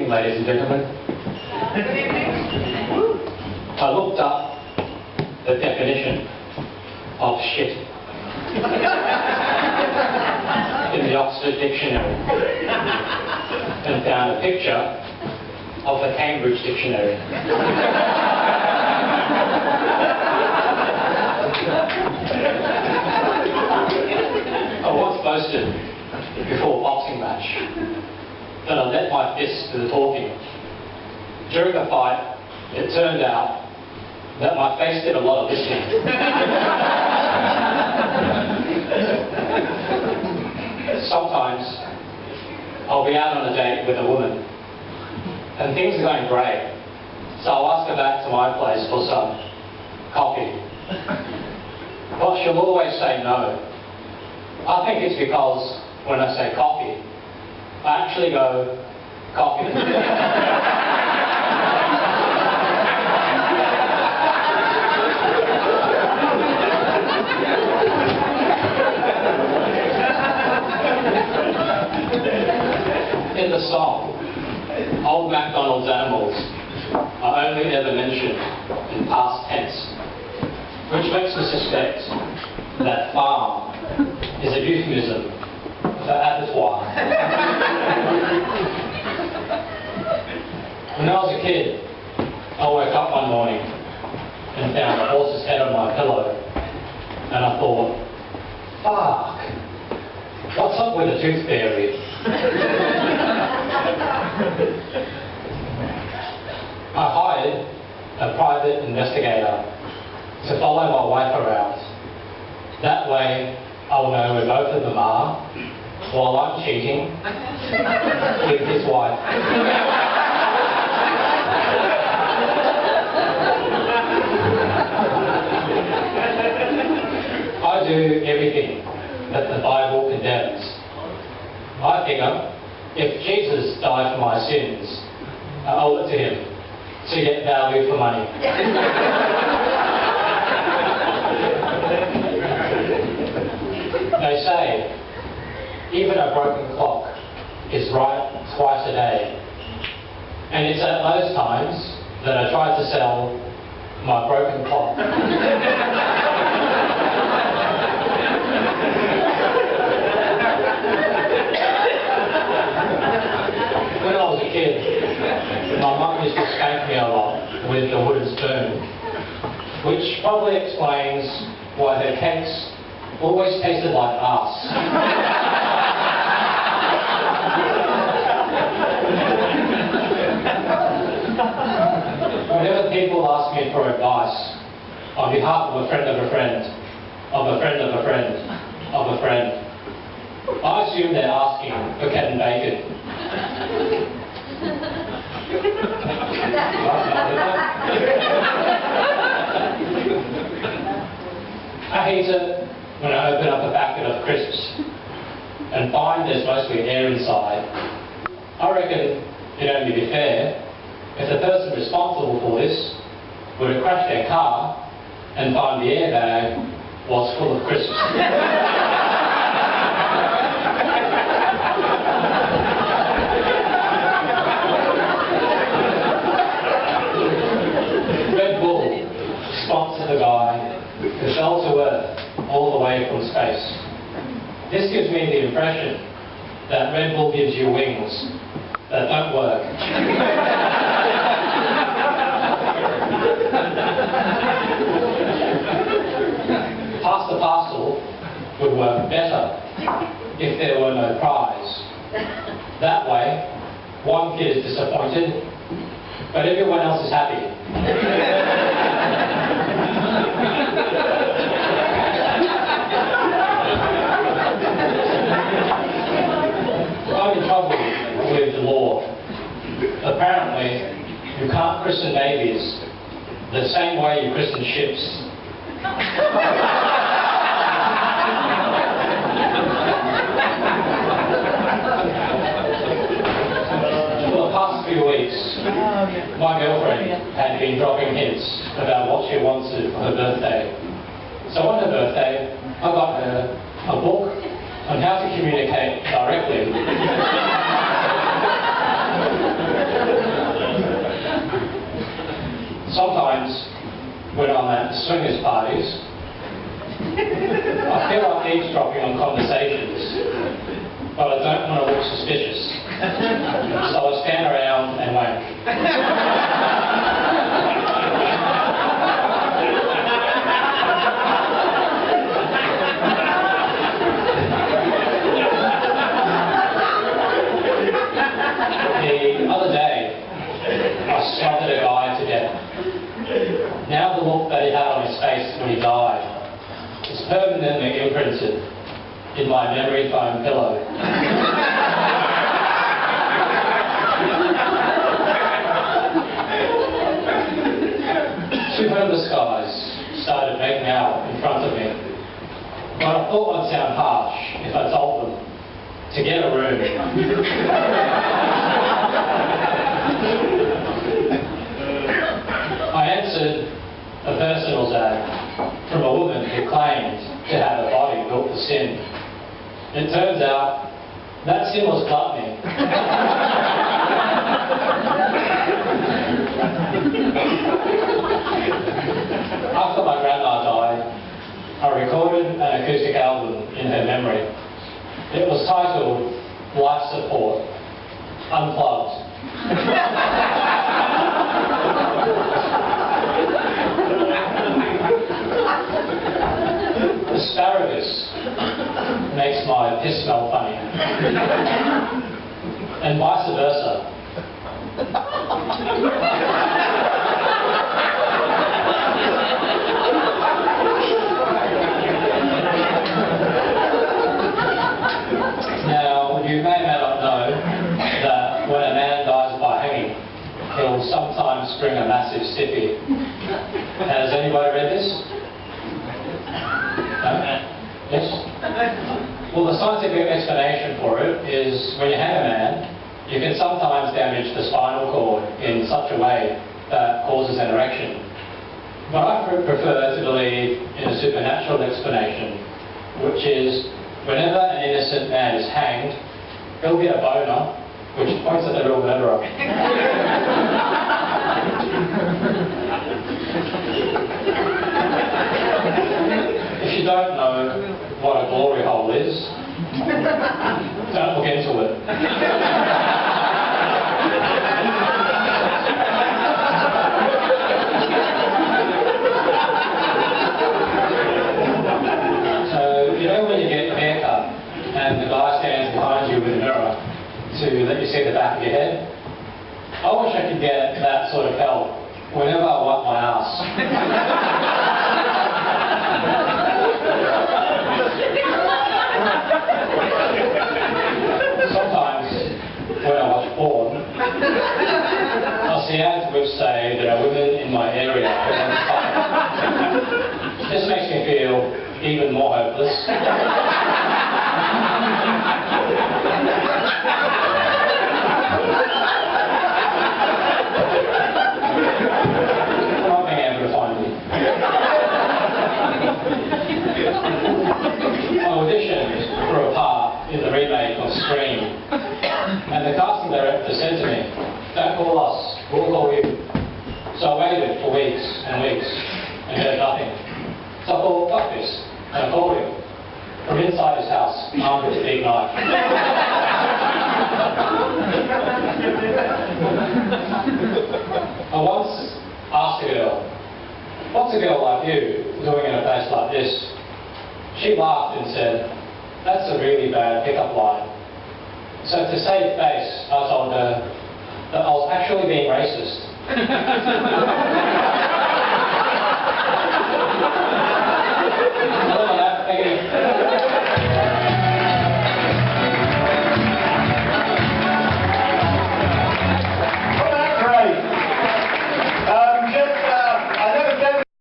evening, ladies and gentlemen. I looked up the definition of shit in the Oxford Dictionary and found a picture of the Cambridge Dictionary. I once boasted before a boxing match that I let my fists do the talking. During the fight, it turned out that my face did a lot of listening. Sometimes I'll be out on a date with a woman and things are going great, so I'll ask her back to my place for some coffee. But she'll always say no. I think it's because when I say coffee, I actually go coffee. In the song, Old MacDonald's animals are only ever mentioned in past tense, which makes me suspect that farm is a euphemism for abattoir. When I was a kid, I woke up one morning and found a horse's head on my pillow, and I thought, fuck, what's up with the tooth fairy? I hired a private investigator to follow my wife around. That way, I'll know where both of them are while I'm cheating with his wife. I do everything that the Bible condemns. I figure if Jesus died for my sins, I owe it to him to get value for money. They say even a broken clock is right twice a day, and it's at those times that I try to sell my broken clock. When I was a kid, my mum used to spank me a lot with a wooden spoon, which probably explains why her cakes always tasted like arse. Whenever people ask me for advice on behalf of a friend of a friend, of a friend of a friend, of a friend, I assume they're asking for Kevin Bacon. I hate it when I open up a packet of crisps and find there's mostly air inside. I reckon it'd only be fair if the person responsible for this were to crash their car and find the airbag was full of crisps. Red Bull sponsors a guy who fell to Earth all the way from space. This gives me the impression that Red Bull gives you wings that don't work. Pass the parcel would work better if there were no prize. That way, one kid is disappointed, but everyone else is happy. I'm in trouble with the law. Apparently, you can't christen babies the same way you christen ships. For the past few weeks, my girlfriend had been dropping hints about what she wanted for her birthday. So on her birthday, I got her a book on how to communicate directly Sometimes, when I'm at swingers parties, I feel like eavesdropping on conversations, but I don't want to look suspicious. So I stand around and wank. The other day, I smothered a guy to death. Now the look that he had on his face when he died is permanently imprinted in my memory foam pillow. Two homeless guys started making out in front of me, but I thought I'd sound harsh if I told them to get a room. I answered a personals ad from a woman who claimed to have a body built for sin. It turns out that sin was gluttony. After my grandma died, I recorded an acoustic album in her memory. It was titled Life Support, Unplugged. Asparagus makes my piss smell funny, and vice versa. Now, you may or may not know that when a man dies by hanging, he'll sometimes bring a massive stiffy. Has anybody read this? No? Yes? Well, the scientific explanation for it is when you hang a man, you can sometimes damage the spinal cord in such a way that causes an erection. But I prefer to believe in a supernatural explanation, which is whenever an innocent man is hanged, he'll get a boner, which points at the real murderer. If you don't know what a glory hole is, don't look into it. So, you know when you get your hair cut and the guy stands behind you with a mirror to let you see the back of your head? I wish I could get that sort of help whenever I wipe my ass. Sometimes, when I watch porn, I see ads which say there are women in my area who want to fight. This makes me feel even more hopeless. Not being able to find me. I auditioned for a part in the remake of Scream, and the casting director said to me, "Don't call us, we'll call you." So I waited for weeks and weeks and heard nothing. So I thought, fuck this, and I called him from inside his house, armed with a big knife. I once asked a girl, "What's a girl like you doing in a place like this?" She laughed and said, "That's a really bad pickup line." So to save face, I told her that I was actually being racist. I don't know